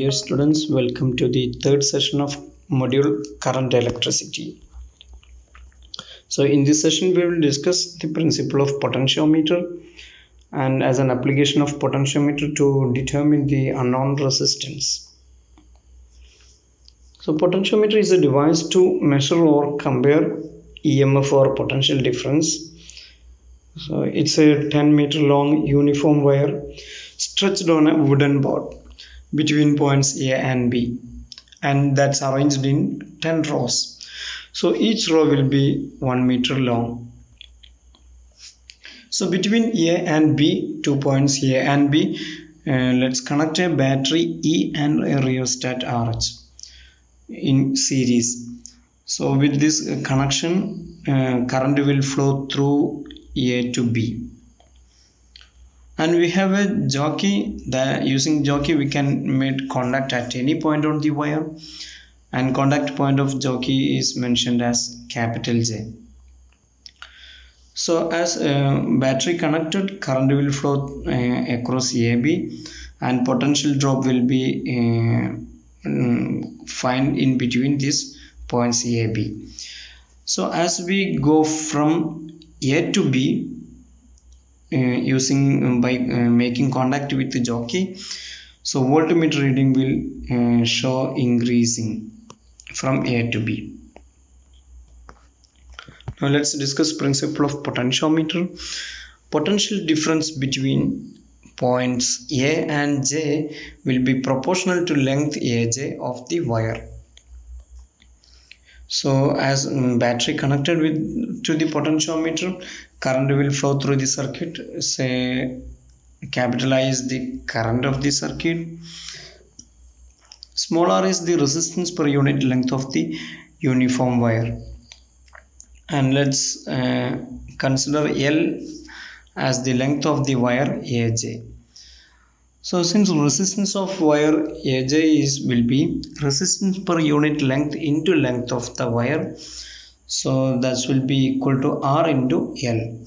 dear students, welcome to the third session of module current electricity. So in this session we will discuss the principle of potentiometer and as an application of potentiometer to determine the unknown resistance. So potentiometer is a device to measure or compare EMF or potential difference. So it's a 10-meter long uniform wire stretched on a wooden board between points A and B, and that's arranged in 10 rows. So each row will be 1 meter long. So between A and B, 2 points A and B, let's connect a battery E and a rheostat RH in series. So with this connection, current will flow through A to B. And we have a jockey. Using jockey we can make contact at any point on the wire, and contact point of jockey is mentioned as capital J. So as battery connected, current will flow across AB and potential drop will be found in between these points AB. So as we go from A to B, making contact with the jockey, so voltmeter reading will show increasing from A to B. Now let's discuss principle of potentiometer. Potential difference between points A and J will be proportional to length AJ of the wire. So as battery connected to the potentiometer, current will flow through the circuit. Say capital I is the current of the circuit, small r is the resistance per unit length of the uniform wire, and let's consider L as the length of the wire AJ. So since resistance of wire AJ will be resistance per unit length into length of the wire, so that will be equal to R into L.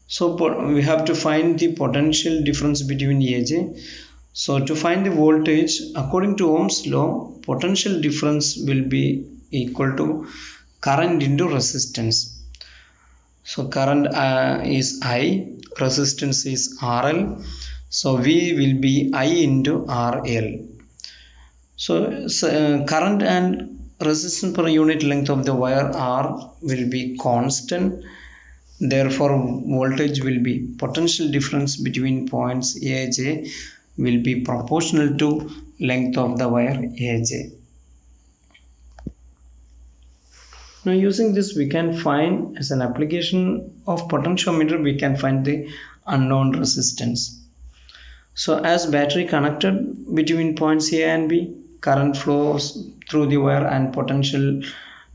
So we have to find the potential difference between AJ. So to find the voltage, according to Ohm's law, potential difference will be equal to current into resistance. So current is I, resistance is RL. So V will be I into RL. So current and resistance per unit length of the wire R will be constant. Therefore, voltage will be potential difference between points AJ will be proportional to length of the wire AJ. Now using this we can find, as an application of potentiometer, we can find the unknown resistance. So as battery connected between points A and B, current flows through the wire and potential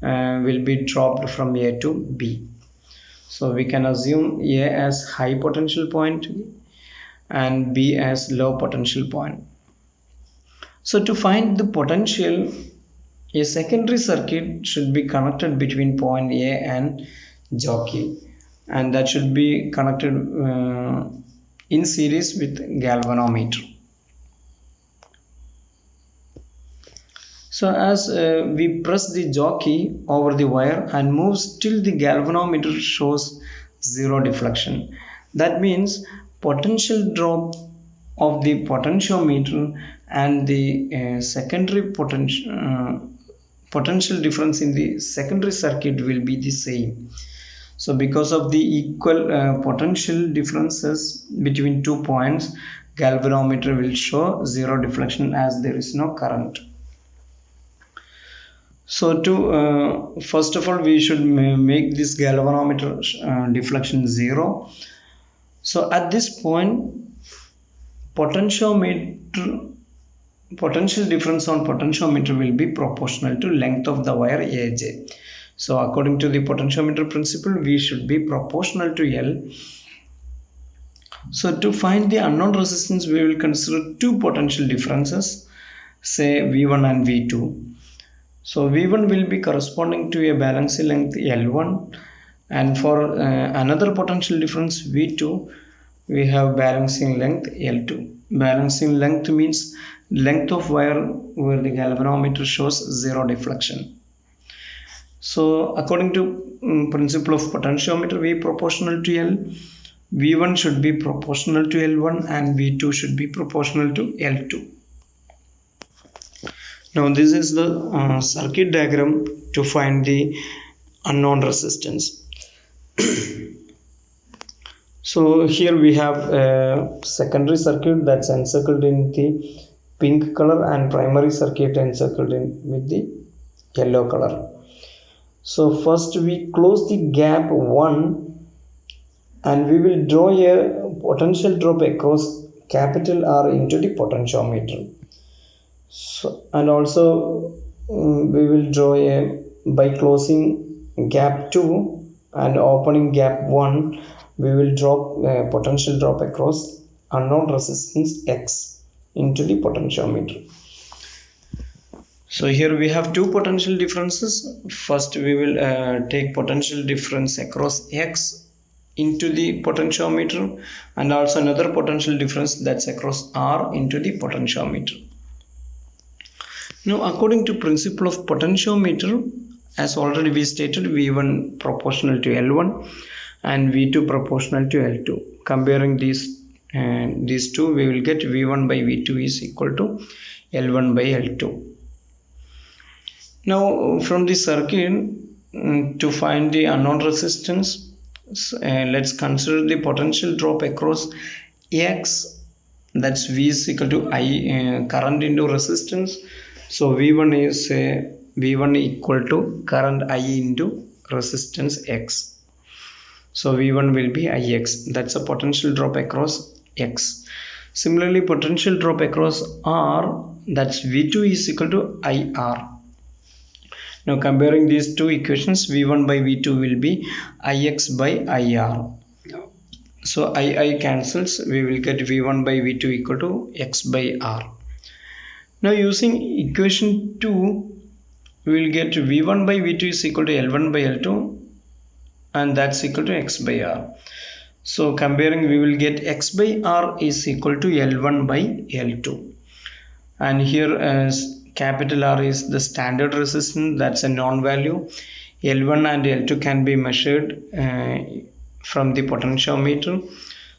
will be dropped from A to B. So we can assume A as high potential point and B as low potential point. So to find the potential, a secondary circuit should be connected between point A and jockey, and that should be connected in series with galvanometer. So as we press the jockey over the wire and moves till the galvanometer shows zero deflection. That means potential drop of the potentiometer and the secondary potential difference in the secondary circuit will be the same. So because of the equal potential differences between 2 points, galvanometer will show zero deflection as there is no current. So to first of all we should make this galvanometer deflection zero. So at this point, potential difference on potentiometer will be proportional to length of the wire AJ. So according to the potentiometer principle, we should be proportional to L. So to find the unknown resistance, we will consider two potential differences, say V1 and V2. So V1 will be corresponding to a balancing length L1, and for another potential difference V2, we have balancing length L2. Balancing length means length of wire where the galvanometer shows zero deflection. So according to principle of potentiometer, V proportional to L, V1 should be proportional to L1 and V2 should be proportional to L2. Now this is the circuit diagram to find the unknown resistance. So here we have a secondary circuit that's encircled in the pink color and primary circuit encircled in with the yellow color. So first we close the gap 1 and we will draw a potential drop across capital R into the potentiometer. So, and also we will draw by closing gap 2 and opening gap 1, we will drop potential drop across unknown resistance X into the potentiometer. So here we have two potential differences. First we will take potential difference across X into the potentiometer, and also another potential difference that's across R into the potentiometer. Now according to principle of potentiometer, as already we stated, V1 proportional to L1 and V2 proportional to L2. Comparing these two, we will get V1 by V2 is equal to L1 by L2. Now from the circuit, to find the unknown resistance, let's consider the potential drop across X, that's V is equal to I current into resistance. So V1 is V1 equal to current I into resistance X. So V1 will be Ix, that's a potential drop across X. Similarly, potential drop across R, that's V2 is equal to IR. Now comparing these two equations, V1 by V2 will be Ix by IR. So I cancels, we will get V1 by V2 equal to X by R. Now using equation 2, we will get V1 by V2 is equal to L1 by L2, and that's equal to X by R. So comparing, we will get X by R is equal to L1 by L2. And here as capital R is the standard resistance, that's a known value. L1 and L2 can be measured from the potentiometer.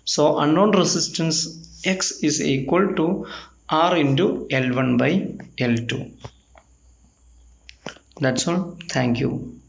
So unknown resistance X is equal to R into L1 by L2. That's all. Thank you.